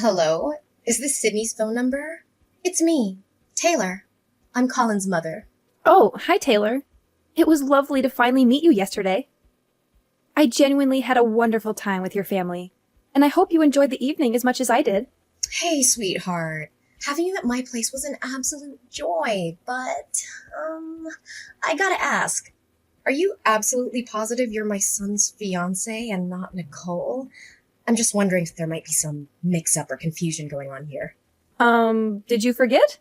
Hello? Is this Sydney's phone number? It's me, Taylor. I'm Colin's mother. Oh, hi, Taylor. It was lovely to finally meet you yesterday. I genuinely had a wonderful time with your family, and I hope you enjoyed the evening as much as I did. Hey, sweetheart. Having you at my place was an absolute joy, but, I gotta ask. Are you absolutely positive you're my son's fiance and not Nicole? I'm just wondering if there might be some mix-up or confusion going on here. Did you forget?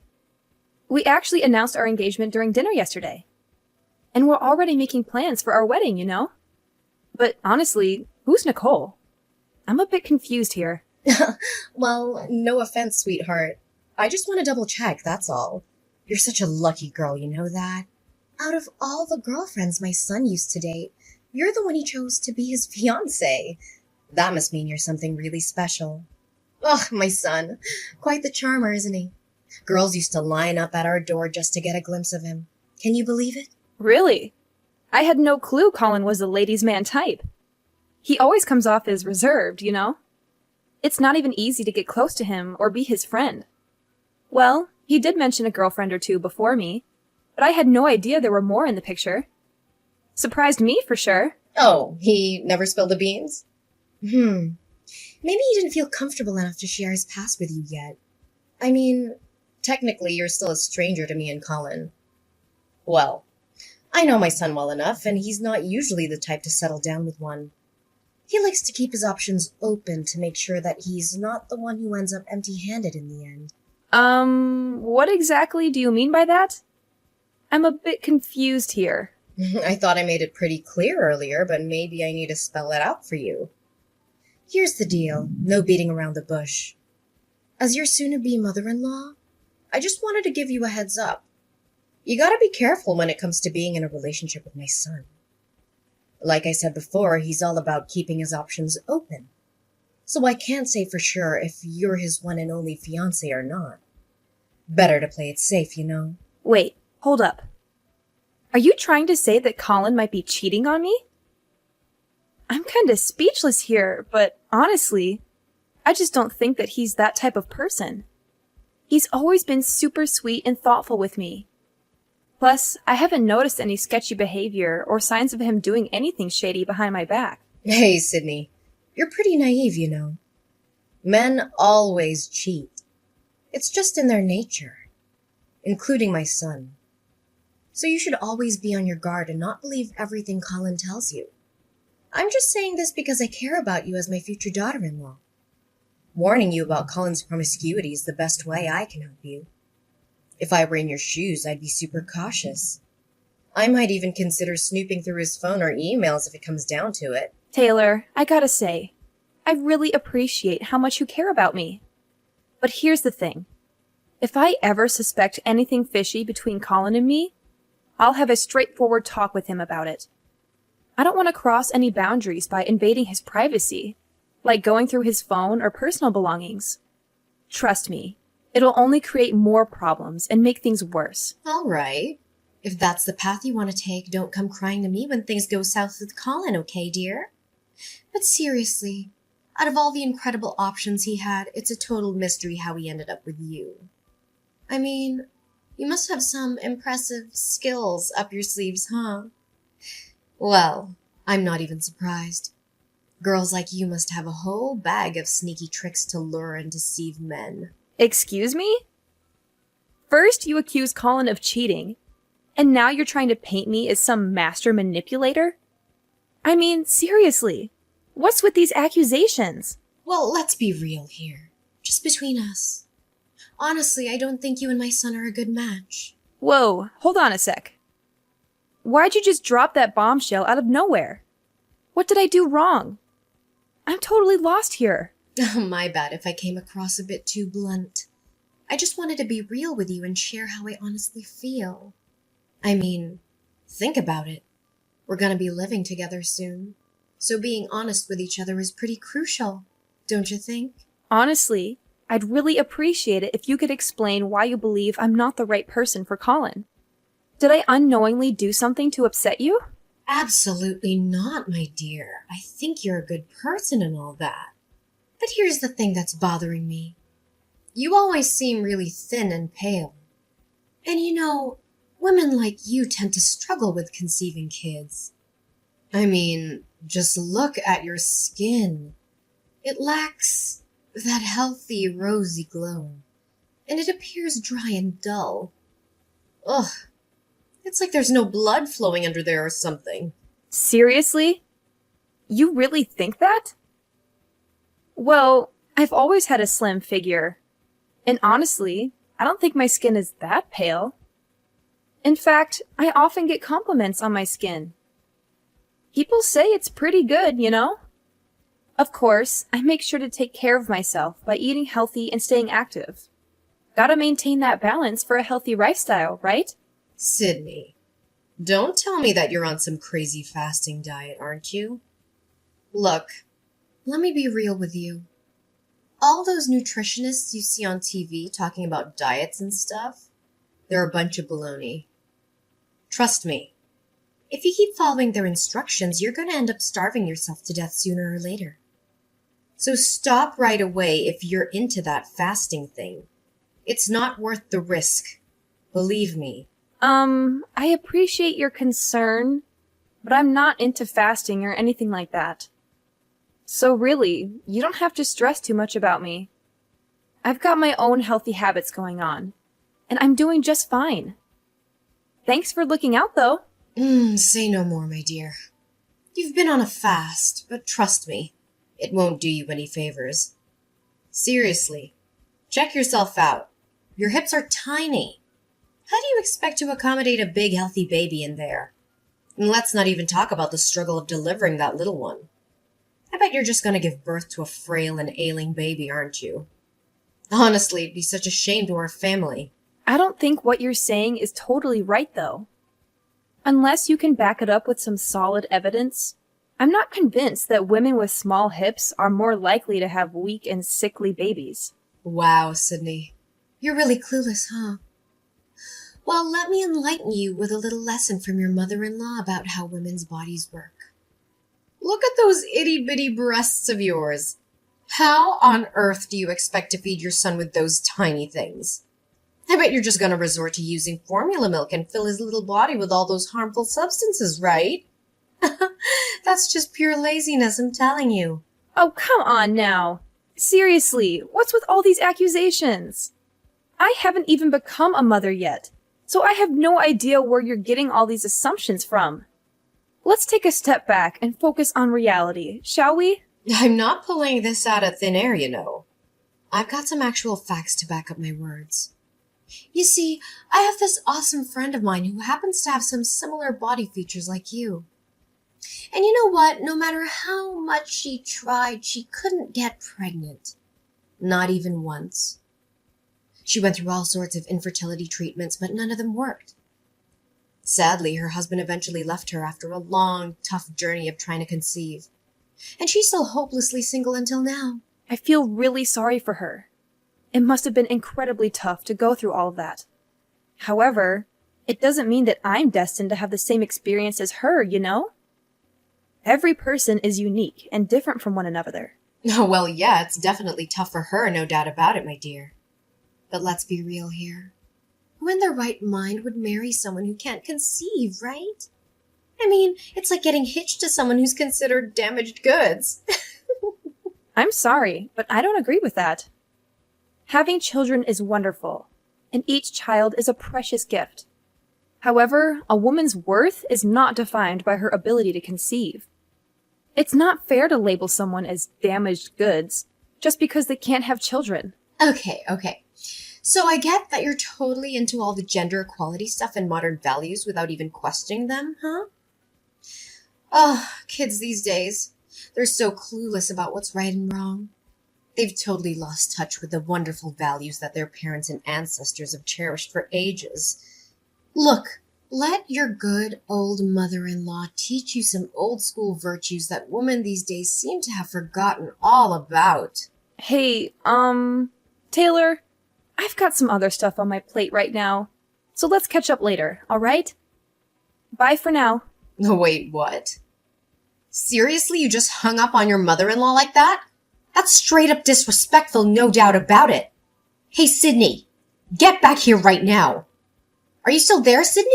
We actually announced our engagement during dinner yesterday. And we're already making plans for our wedding, you know? But honestly, who's Nicole? I'm a bit confused here. Well, no offense, sweetheart. I just want to double check, that's all. You're such a lucky girl, you know that? Out of all the girlfriends my son used to date, you're the one he chose to be his fiance. That must mean you're something really special. Ugh, my son. Quite the charmer, isn't he? Girls used to line up at our door just to get a glimpse of him. Can you believe it? Really? I had no clue Colin was the ladies' man type. He always comes off as reserved, you know? It's not even easy to get close to him or be his friend. Well, he did mention a girlfriend or two before me, but I had no idea there were more in the picture. Surprised me for sure. Oh, he never spilled the beans? Maybe he didn't feel comfortable enough to share his past with you yet. I mean, technically you're still a stranger to me and Colin. Well, I know my son well enough, and he's not usually the type to settle down with one. He likes to keep his options open to make sure that he's not the one who ends up empty-handed in the end. What exactly do you mean by that? I'm a bit confused here. I thought I made it pretty clear earlier, but maybe I need to spell it out for you. Here's the deal, no beating around the bush. As your soon-to-be mother-in-law, I just wanted to give you a heads up. You gotta be careful when it comes to being in a relationship with my son. Like I said before, he's all about keeping his options open. So I can't say for sure if you're his one and only fiancé or not. Better to play it safe, you know. Wait, hold up. Are you trying to say that Colin might be cheating on me? I'm kinda speechless here, but honestly, I just don't think that he's that type of person. He's always been super sweet and thoughtful with me. Plus, I haven't noticed any sketchy behavior or signs of him doing anything shady behind my back. Hey, Sydney, you're pretty naive, you know. Men always cheat. It's just in their nature, including my son. So you should always be on your guard and not believe everything Colin tells you. I'm just saying this because I care about you as my future daughter-in-law. Warning you about Colin's promiscuity is the best way I can help you. If I were in your shoes, I'd be super cautious. I might even consider snooping through his phone or emails if it comes down to it. Taylor, I gotta say, I really appreciate how much you care about me. But here's the thing. If I ever suspect anything fishy between Colin and me, I'll have a straightforward talk with him about it. I don't want to cross any boundaries by invading his privacy, like going through his phone or personal belongings. Trust me, it'll only create more problems and make things worse. All right. If that's the path you want to take, don't come crying to me when things go south with Colin, okay, dear? But seriously, out of all the incredible options he had, it's a total mystery how he ended up with you. I mean, you must have some impressive skills up your sleeves, huh? Well, I'm not even surprised. Girls like you must have a whole bag of sneaky tricks to lure and deceive men. Excuse me? First, you accuse Colin of cheating, and now you're trying to paint me as some master manipulator? I mean, seriously, what's with these accusations? Well, let's be real here. Just between us. Honestly, I don't think you and my son are a good match. Whoa, hold on a sec. Why'd you just drop that bombshell out of nowhere? What did I do wrong? I'm totally lost here. My bad if I came across a bit too blunt. I just wanted to be real with you and share how I honestly feel. I mean, think about it. We're gonna be living together soon. So being honest with each other is pretty crucial, don't you think? Honestly, I'd really appreciate it if you could explain why you believe I'm not the right person for Colin. Did I unknowingly do something to upset you? Absolutely not, my dear. I think you're a good person and all that. But here's the thing that's bothering me. You always seem really thin and pale. And women like you tend to struggle with conceiving kids. I mean, just look at your skin. It lacks that healthy, rosy glow. And it appears dry and dull. Ugh. It's like there's no blood flowing under there or something. Seriously? You really think that? Well, I've always had a slim figure. And honestly, I don't think my skin is that pale. In fact, I often get compliments on my skin. People say it's pretty good, Of course, I make sure to take care of myself by eating healthy and staying active. Gotta maintain that balance for a healthy lifestyle, right? Sydney, don't tell me that you're on some crazy fasting diet, aren't you? Look, let me be real with you. All those nutritionists you see on TV talking about diets and stuff, they're a bunch of baloney. Trust me, if you keep following their instructions, you're going to end up starving yourself to death sooner or later. So stop right away if you're into that fasting thing. It's not worth the risk. Believe me. I appreciate your concern, but I'm not into fasting or anything like that. So really, you don't have to stress too much about me. I've got my own healthy habits going on, and I'm doing just fine. Thanks for looking out, though. Say no more, my dear. You've been on a fast, but trust me, it won't do you any favors. Seriously, check yourself out. Your hips are tiny. How do you expect to accommodate a big, healthy baby in there? And let's not even talk about the struggle of delivering that little one. I bet you're just going to give birth to a frail and ailing baby, aren't you? Honestly, it'd be such a shame to our family. I don't think what you're saying is totally right, though. Unless you can back it up with some solid evidence, I'm not convinced that women with small hips are more likely to have weak and sickly babies. Wow, Sydney. You're really clueless, huh? Well, let me enlighten you with a little lesson from your mother-in-law about how women's bodies work. Look at those itty-bitty breasts of yours. How on earth do you expect to feed your son with those tiny things? I bet you're just going to resort to using formula milk and fill his little body with all those harmful substances, right? That's just pure laziness, I'm telling you. Oh, come on now. Seriously, what's with all these accusations? I haven't even become a mother yet, so I have no idea where you're getting all these assumptions from. Let's take a step back and focus on reality, shall we? I'm not pulling this out of thin air, I've got some actual facts to back up my words. You see, I have this awesome friend of mine who happens to have some similar body features like you. And you know what? No matter how much she tried, she couldn't get pregnant. Not even once. She went through all sorts of infertility treatments, but none of them worked. Sadly, her husband eventually left her after a long, tough journey of trying to conceive. And she's still hopelessly single until now. I feel really sorry for her. It must have been incredibly tough to go through all of that. However, it doesn't mean that I'm destined to have the same experience as her, Every person is unique and different from one another. Oh, well, yeah, it's definitely tough for her, no doubt about it, my dear. But let's be real here. Who in their right mind would marry someone who can't conceive, right? I mean, it's like getting hitched to someone who's considered damaged goods. I'm sorry, but I don't agree with that. Having children is wonderful, and each child is a precious gift. However, a woman's worth is not defined by her ability to conceive. It's not fair to label someone as damaged goods just because they can't have children. Okay. So I get that you're totally into all the gender equality stuff and modern values without even questioning them, huh? Oh, kids these days, they're so clueless about what's right and wrong. They've totally lost touch with the wonderful values that their parents and ancestors have cherished for ages. Look, let your good old mother-in-law teach you some old-school virtues that women these days seem to have forgotten all about. Hey, Taylor, I've got some other stuff on my plate right now, so let's catch up later, all right? Bye for now. Wait, what? Seriously, you just hung up on your mother-in-law like that? That's straight up disrespectful, no doubt about it. Hey, Sydney, get back here right now. Are you still there, Sydney?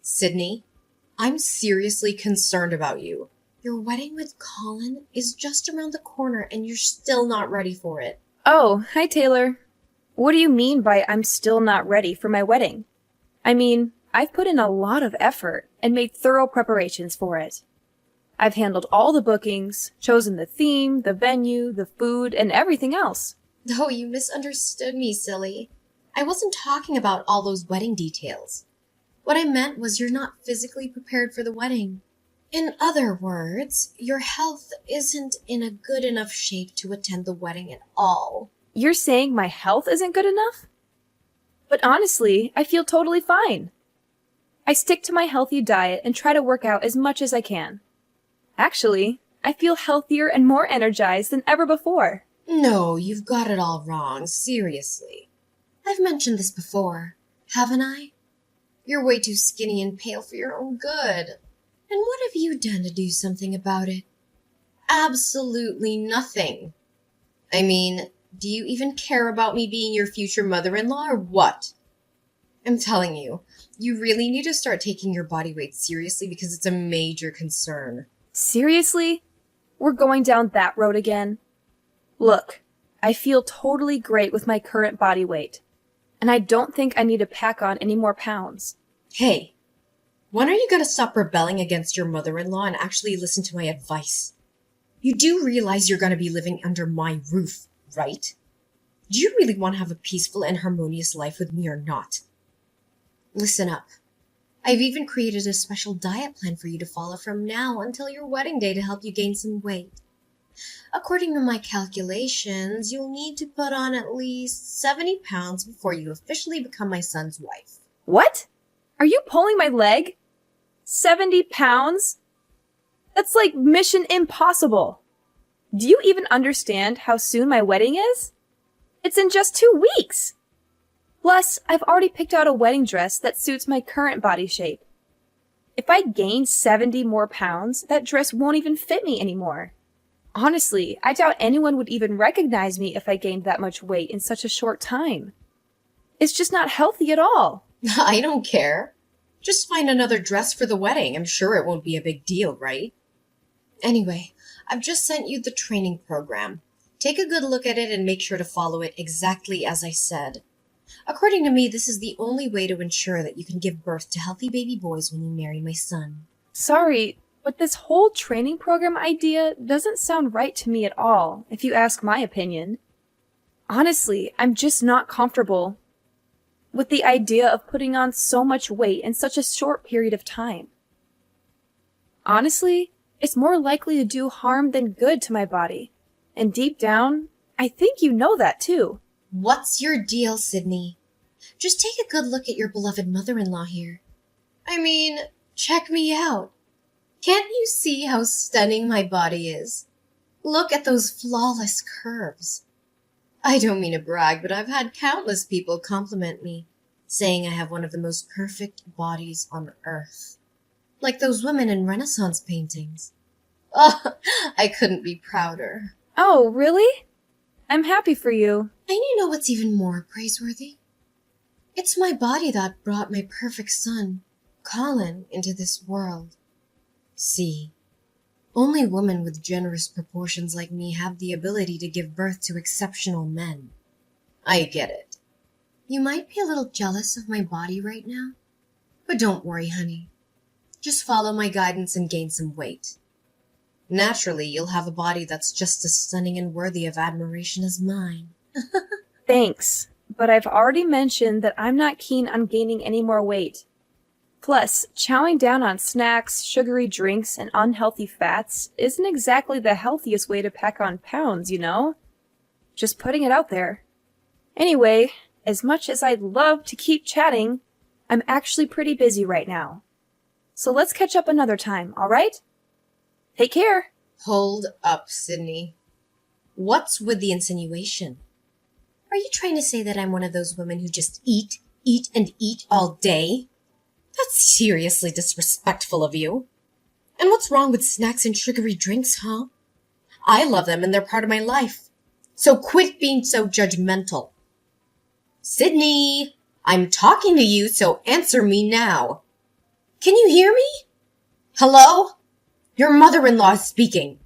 Sydney, I'm seriously concerned about you. Your wedding with Colin is just around the corner and you're still not ready for it. Oh, hi, Taylor. What do you mean by I'm still not ready for my wedding? I mean, I've put in a lot of effort and made thorough preparations for it. I've handled all the bookings, chosen the theme, the venue, the food, and everything else. Oh, you misunderstood me, silly. I wasn't talking about all those wedding details. What I meant was you're not physically prepared for the wedding. In other words, your health isn't in a good enough shape to attend the wedding at all. You're saying my health isn't good enough? But honestly, I feel totally fine. I stick to my healthy diet and try to work out as much as I can. Actually, I feel healthier and more energized than ever before. No, you've got it all wrong, seriously. I've mentioned this before, haven't I? You're way too skinny and pale for your own good. And what have you done to do something about it? Absolutely nothing. I mean, do you even care about me being your future mother-in-law or what? I'm telling you, you really need to start taking your body weight seriously because it's a major concern. Seriously? We're going down that road again? Look, I feel totally great with my current body weight, and I don't think I need to pack on any more pounds. Hey, when are you going to stop rebelling against your mother-in-law and actually listen to my advice? You do realize you're going to be living under my roof, right? Do you really want to have a peaceful and harmonious life with me or not? Listen up. I've even created a special diet plan for you to follow from now until your wedding day to help you gain some weight. According to my calculations, you'll need to put on at least 70 pounds before you officially become my son's wife. What? Are you pulling my leg? 70 pounds? That's like mission impossible. Do you even understand how soon my wedding is? It's in just 2 weeks. Plus, I've already picked out a wedding dress that suits my current body shape. If I gain 70 more pounds, that dress won't even fit me anymore. Honestly, I doubt anyone would even recognize me if I gained that much weight in such a short time. It's just not healthy at all. I don't care. Just find another dress for the wedding. I'm sure it won't be a big deal, right? Anyway, I've just sent you the training program. Take a good look at it and make sure to follow it exactly as I said. According to me, this is the only way to ensure that you can give birth to healthy baby boys when you marry my son. Sorry, but this whole training program idea doesn't sound right to me at all, if you ask my opinion. Honestly, I'm just not comfortable with the idea of putting on so much weight in such a short period of time. Honestly, it's more likely to do harm than good to my body. And deep down, I think you know that too. What's your deal, Sydney? Just take a good look at your beloved mother-in-law here. I mean, check me out. Can't you see how stunning my body is? Look at those flawless curves. I don't mean to brag, but I've had countless people compliment me, saying I have one of the most perfect bodies on earth. Like those women in Renaissance paintings. Oh, I couldn't be prouder. Oh, really? I'm happy for you. And you know what's even more praiseworthy? It's my body that brought my perfect son, Colin, into this world. See, only women with generous proportions like me have the ability to give birth to exceptional men. I get it. You might be a little jealous of my body right now, but don't worry, honey. Just follow my guidance and gain some weight. Naturally, you'll have a body that's just as stunning and worthy of admiration as mine. Thanks, but I've already mentioned that I'm not keen on gaining any more weight. Plus, chowing down on snacks, sugary drinks, and unhealthy fats isn't exactly the healthiest way to pack on pounds, you know? Just putting it out there. Anyway, as much as I'd love to keep chatting, I'm actually pretty busy right now. So let's catch up another time, alright? Take care. Hold up, Sydney. What's with the insinuation? Are you trying to say that I'm one of those women who just eat, and eat all day? That's seriously disrespectful of you. And what's wrong with snacks and sugary drinks, huh? I love them and they're part of my life. So quit being so judgmental. Sydney, I'm talking to you, so answer me now. Can you hear me? Hello? Your mother-in-law is speaking.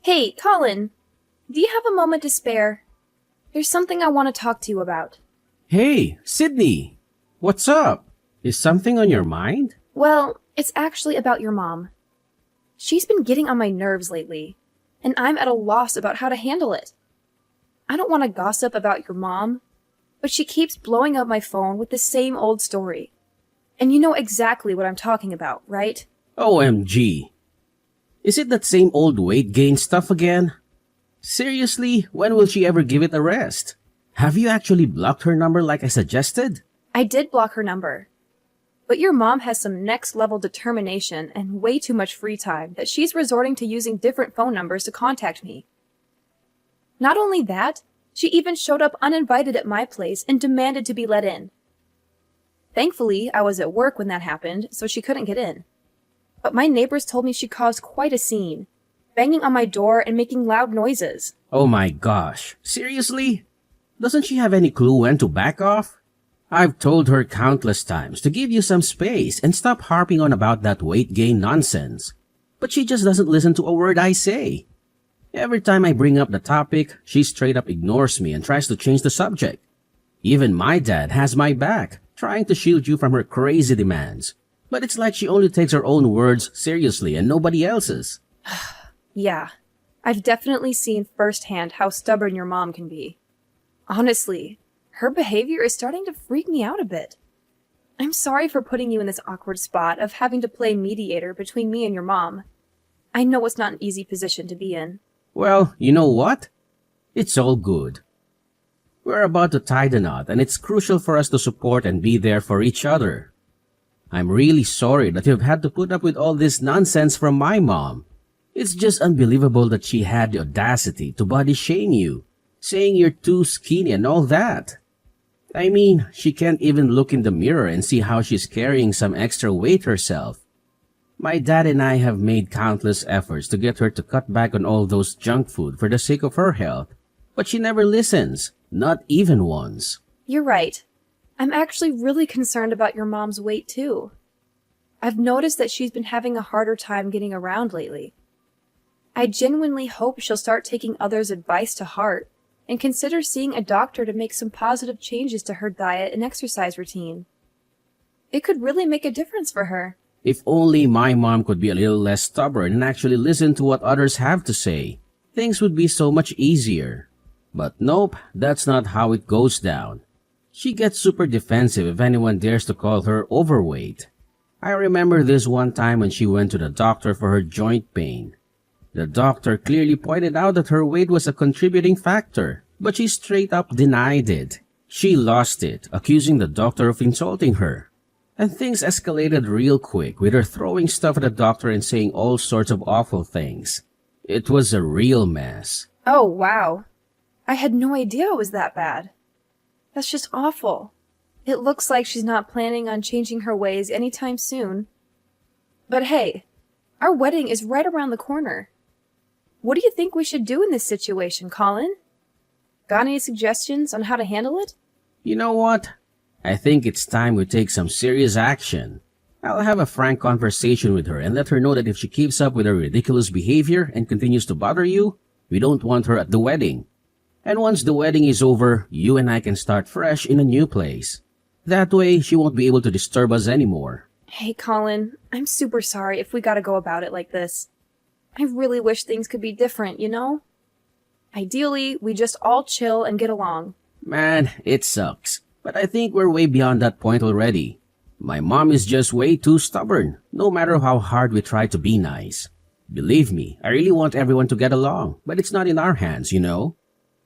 Hey, Colin, do you have a moment to spare? There's something I want to talk to you about. Hey, Sydney! What's up? Is something on your mind? Well, it's actually about your mom. She's been getting on my nerves lately, and I'm at a loss about how to handle it. I don't want to gossip about your mom, but she keeps blowing up my phone with the same old story. And you know exactly what I'm talking about, right? OMG. Is it that same old weight gain stuff again? Seriously, when will she ever give it a rest? Have you actually blocked her number like I suggested? I did block her number. But your mom has some next-level determination and way too much free time that she's resorting to using different phone numbers to contact me. Not only that, she even showed up uninvited at my place and demanded to be let in. Thankfully, I was at work when that happened, so she couldn't get in. But my neighbors told me she caused quite a scene, banging on my door and making loud noises. Oh my gosh, seriously? Doesn't she have any clue when to back off? I've told her countless times to give you some space and stop harping on about that weight gain nonsense. But she just doesn't listen to a word I say. Every time I bring up the topic, she straight up ignores me and tries to change the subject. Even my dad has my back, trying to shield you from her crazy demands. But it's like she only takes her own words seriously and nobody else's. Yeah, I've definitely seen firsthand how stubborn your mom can be. Honestly, her behavior is starting to freak me out a bit. I'm sorry for putting you in this awkward spot of having to play mediator between me and your mom. I know it's not an easy position to be in. Well, you know what? It's all good. We're about to tie the knot and it's crucial for us to support and be there for each other. I'm really sorry that you've had to put up with all this nonsense from my mom. It's just unbelievable that she had the audacity to body shame you, saying you're too skinny and all that. I mean, she can't even look in the mirror and see how she's carrying some extra weight herself. My dad and I have made countless efforts to get her to cut back on all those junk food for the sake of her health, but she never listens, not even once. You're right. I'm actually really concerned about your mom's weight too. I've noticed that she's been having a harder time getting around lately. I genuinely hope she'll start taking others' advice to heart and consider seeing a doctor to make some positive changes to her diet and exercise routine. It could really make a difference for her. If only my mom could be a little less stubborn and actually listen to what others have to say, things would be so much easier. But nope, that's not how it goes down. She gets super defensive if anyone dares to call her overweight. I remember this one time when she went to the doctor for her joint pain. The doctor clearly pointed out that her weight was a contributing factor, but she straight up denied it. She lost it, accusing the doctor of insulting her. And things escalated real quick, with her throwing stuff at the doctor and saying all sorts of awful things. It was a real mess. Oh, wow. I had no idea it was that bad. That's just awful. It looks like she's not planning on changing her ways anytime soon. But hey, our wedding is right around the corner. What do you think we should do in this situation, Colin? Got any suggestions on how to handle it? You know what? I think it's time we take some serious action. I'll have a frank conversation with her and let her know that if she keeps up with her ridiculous behavior and continues to bother you, we don't want her at the wedding. And once the wedding is over, you and I can start fresh in a new place. That way, she won't be able to disturb us anymore. Hey, Colin, I'm super sorry if we gotta go about it like this. I really wish things could be different, you know? Ideally, we just all chill and get along. Man, it sucks. But I think we're way beyond that point already. My mom is just way too stubborn, no matter how hard we try to be nice. Believe me, I really want everyone to get along, but it's not in our hands, you know?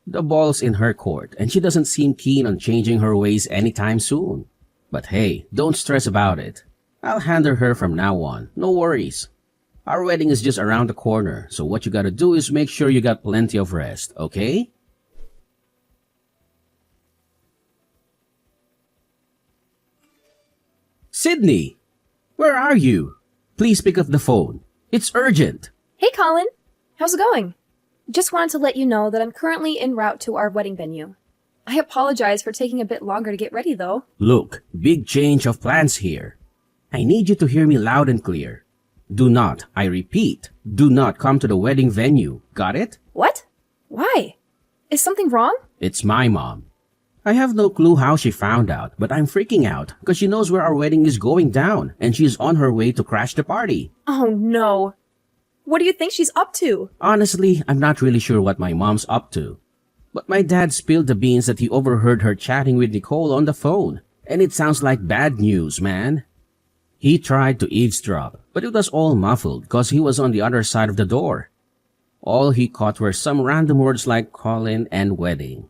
The ball's in her court, and she doesn't seem keen on changing her ways anytime soon. But hey, don't stress about it. I'll handle her from now on, no worries. Our wedding is just around the corner, so what you gotta do is make sure you got plenty of rest, okay? Sydney! Where are you? Please pick up the phone. It's urgent. Hey, Colin. How's it going? Just wanted to let you know that I'm currently en route to our wedding venue. I apologize for taking a bit longer to get ready, though. Look, big change of plans here. I need you to hear me loud and clear. Do not, I repeat, do not come to the wedding venue. Got it? What? Why? Is something wrong? It's my mom. I have no clue how she found out, but I'm freaking out because she knows where our wedding is going down and she's on her way to crash the party. Oh, no. What do you think she's up to? Honestly, I'm not really sure what my mom's up to. But my dad spilled the beans that he overheard her chatting with Nicole on the phone. And it sounds like bad news, man. He tried to eavesdrop, but it was all muffled because he was on the other side of the door. All he caught were some random words like Colin and wedding.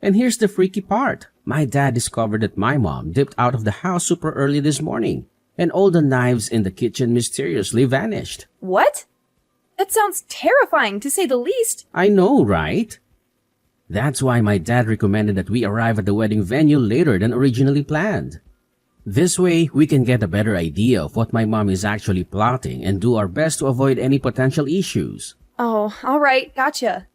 And here's the freaky part. My dad discovered that my mom dipped out of the house super early this morning, and all the knives in the kitchen mysteriously vanished. What? That sounds terrifying, to say the least. I know, right? That's why my dad recommended that we arrive at the wedding venue later than originally planned. This way, we can get a better idea of what my mom is actually plotting and do our best to avoid any potential issues. Oh, all right, gotcha.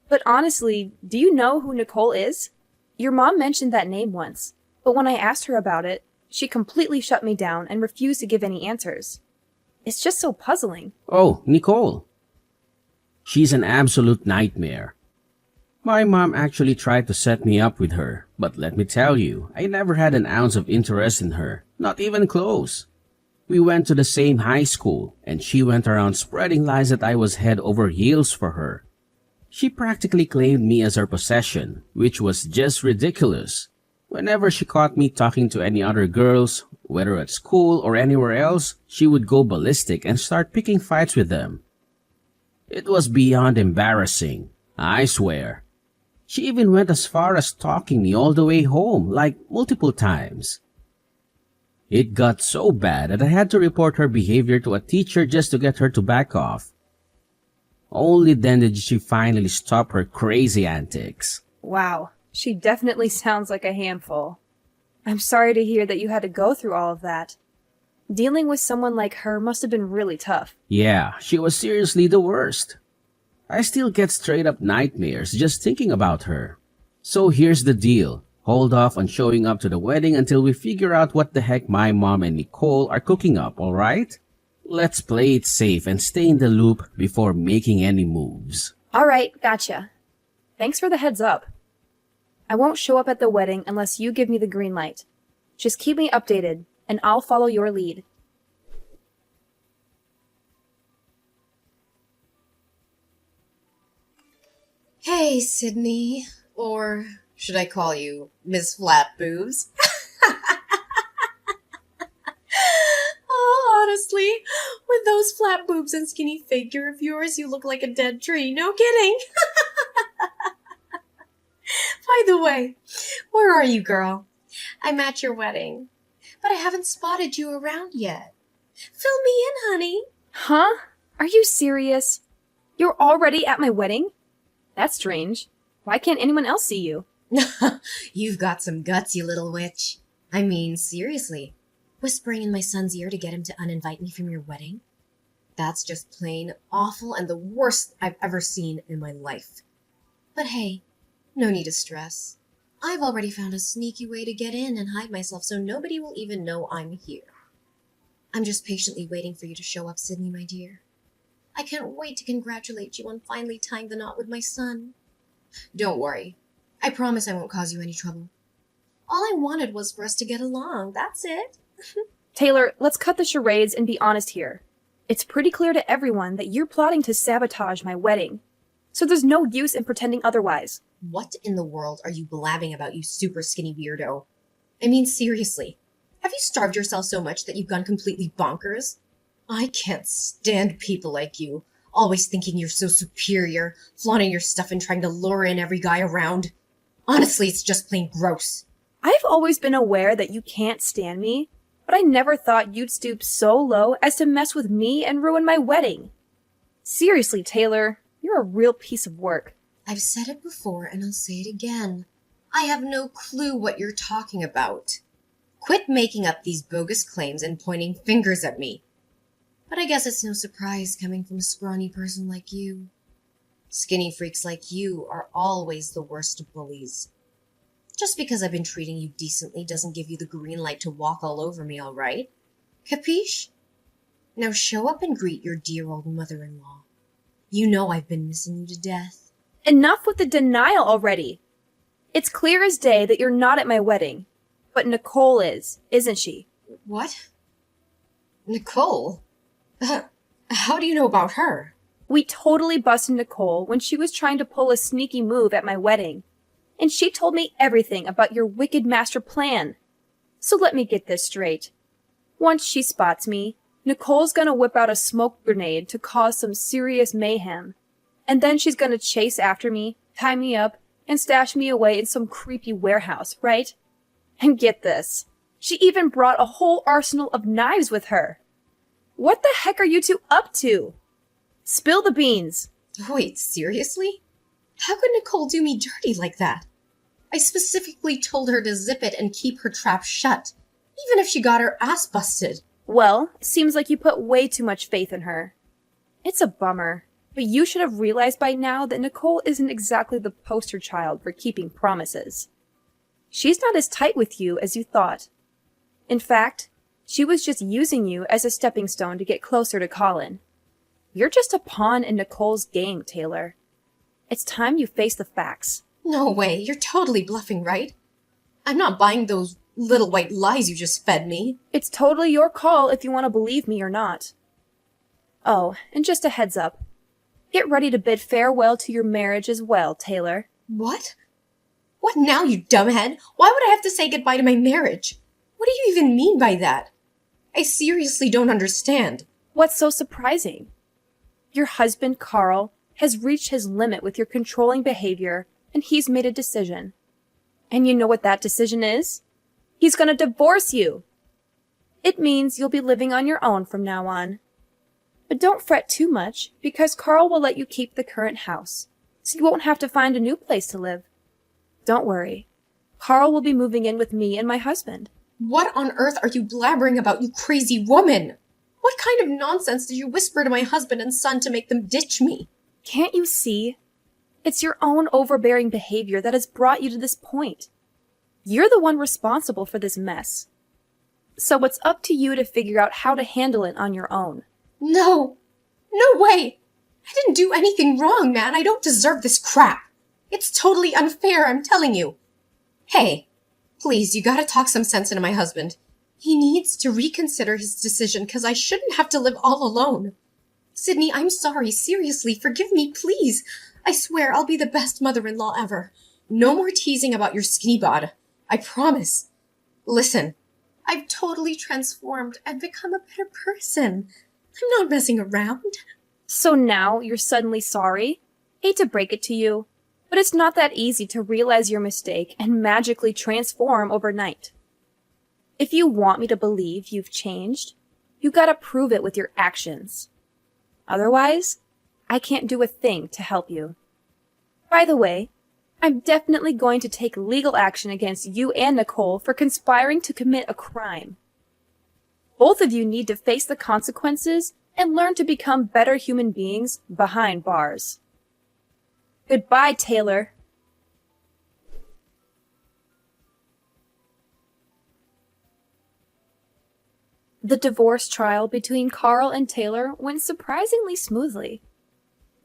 But honestly, do you know who Nicole is? Your mom mentioned that name once, but when I asked her about it, she completely shut me down and refused to give any answers. It's just so puzzling. Oh, Nicole. She's an absolute nightmare. My mom actually tried to set me up with her, but let me tell you, I never had an ounce of interest in her, not even close. We went to the same high school, and she went around spreading lies that I was head over heels for her. She practically claimed me as her possession, which was just ridiculous. Whenever she caught me talking to any other girls, whether at school or anywhere else, she would go ballistic and start picking fights with them. It was beyond embarrassing, I swear. She even went as far as stalking me all the way home, like multiple times. It got so bad that I had to report her behavior to a teacher just to get her to back off. Only then did she finally stop her crazy antics. Wow, she definitely sounds like a handful. I'm sorry to hear that you had to go through all of that. Dealing with someone like her must have been really tough. Yeah, she was seriously the worst. I still get straight up nightmares just thinking about her. So here's the deal. Hold off on showing up to the wedding until we figure out what the heck my mom and Nicole are cooking up, alright? Let's play it safe and stay in the loop before making any moves. All right, gotcha. Thanks for the heads up. I won't show up at the wedding unless you give me the green light. Just keep me updated, and I'll follow your lead. Hey, Sydney. Or should I call you Miss Flat Boobs? Oh, honestly, with those flat boobs and skinny figure of yours, you look like a dead tree. No kidding. By the way, where are you, girl? I'm at your wedding, but I haven't spotted you around yet. Fill me in, honey. Huh? Are you serious? You're already at my wedding? That's strange. Why can't anyone else see you? You've got some guts, you little witch. I mean, seriously. Whispering in my son's ear to get him to uninvite me from your wedding? That's just plain awful and the worst I've ever seen in my life. But hey, no need to stress. I've already found a sneaky way to get in and hide myself so nobody will even know I'm here. I'm just patiently waiting for you to show up, Sydney, my dear. I can't wait to congratulate you on finally tying the knot with my son. Don't worry. I promise I won't cause you any trouble. All I wanted was for us to get along. That's it. Taylor, let's cut the charades and be honest here. It's pretty clear to everyone that you're plotting to sabotage my wedding. So there's no use in pretending otherwise. What in the world are you blabbing about, you super skinny weirdo? I mean, seriously. Have you starved yourself so much that you've gone completely bonkers? I can't stand people like you, always thinking you're so superior, flaunting your stuff and trying to lure in every guy around. Honestly, it's just plain gross. I've always been aware that you can't stand me, but I never thought you'd stoop so low as to mess with me and ruin my wedding. Seriously, Taylor, you're a real piece of work. I've said it before and I'll say it again. I have no clue what you're talking about. Quit making up these bogus claims and pointing fingers at me. But I guess it's no surprise coming from a scrawny person like you. Skinny freaks like you are always the worst of bullies. Just because I've been treating you decently doesn't give you the green light to walk all over me, all right? Capiche? Now show up and greet your dear old mother-in-law. You know I've been missing you to death. Enough with the denial already. It's clear as day that you're not at my wedding. But Nicole is, isn't she? What? Nicole? How do you know about her? We totally busted Nicole when she was trying to pull a sneaky move at my wedding. And she told me everything about your wicked master plan. So let me get this straight. Once she spots me, Nicole's gonna whip out a smoke grenade to cause some serious mayhem. And then she's gonna chase after me, tie me up, and stash me away in some creepy warehouse, right? And get this, she even brought a whole arsenal of knives with her. What the heck are you two up to? Spill the beans. Wait, seriously? How could Nicole do me dirty like that? I specifically told her to zip it and keep her trap shut, even if she got her ass busted. Well, seems like you put way too much faith in her. It's a bummer, but you should have realized by now that Nicole isn't exactly the poster child for keeping promises. She's not as tight with you as you thought. In fact, she was just using you as a stepping stone to get closer to Colin. You're just a pawn in Nicole's game, Taylor. It's time you face the facts. No way, you're totally bluffing, right? I'm not buying those little white lies you just fed me. It's totally your call if you want to believe me or not. Oh, and just a heads up. Get ready to bid farewell to your marriage as well, Taylor. What? What now, you dumbhead? Why would I have to say goodbye to my marriage? What do you even mean by that? I seriously don't understand. What's so surprising? Your husband, Carl, has reached his limit with your controlling behavior, and he's made a decision. And you know what that decision is? He's gonna divorce you. It means you'll be living on your own from now on. But don't fret too much, because Carl will let you keep the current house, so you won't have to find a new place to live. Don't worry. Carl will be moving in with me and my husband. What on earth are you blabbering about, you crazy woman? What kind of nonsense did you whisper to my husband and son to make them ditch me? Can't you see? It's your own overbearing behavior that has brought you to this point. You're the one responsible for this mess. So it's up to you to figure out how to handle it on your own. No. No way. I didn't do anything wrong, man. I don't deserve this crap. It's totally unfair, I'm telling you. Hey, please, you gotta talk some sense into my husband. He needs to reconsider his decision because I shouldn't have to live all alone. Sydney, I'm sorry. Seriously, forgive me, please. I swear I'll be the best mother-in-law ever. No more teasing about your skinny bod. I promise. Listen, I've totally transformed. I've become a better person. I'm not messing around. So now you're suddenly sorry? Hate to break it to you, but it's not that easy to realize your mistake and magically transform overnight. If you want me to believe you've changed, you gotta prove it with your actions. Otherwise, I can't do a thing to help you. By the way, I'm definitely going to take legal action against you and Nicole for conspiring to commit a crime. Both of you need to face the consequences and learn to become better human beings behind bars. Goodbye, Taylor. The divorce trial between Carl and Taylor went surprisingly smoothly.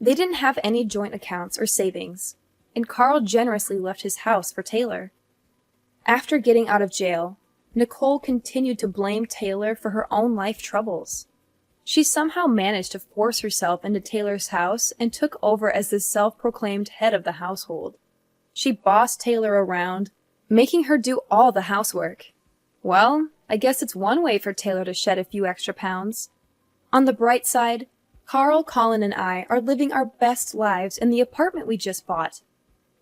They didn't have any joint accounts or savings, and Carl generously left his house for Taylor. After getting out of jail, Nicole continued to blame Taylor for her own life troubles. She somehow managed to force herself into Taylor's house and took over as the self-proclaimed head of the household. She bossed Taylor around, making her do all the housework. Well, I guess it's one way for Taylor to shed a few extra pounds. On the bright side, Carl, Colin, and I are living our best lives in the apartment we just bought.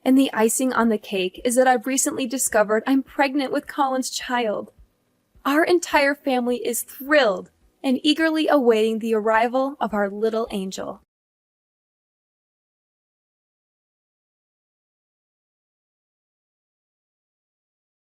And the icing on the cake is that I've recently discovered I'm pregnant with Colin's child. Our entire family is thrilled and eagerly awaiting the arrival of our little angel.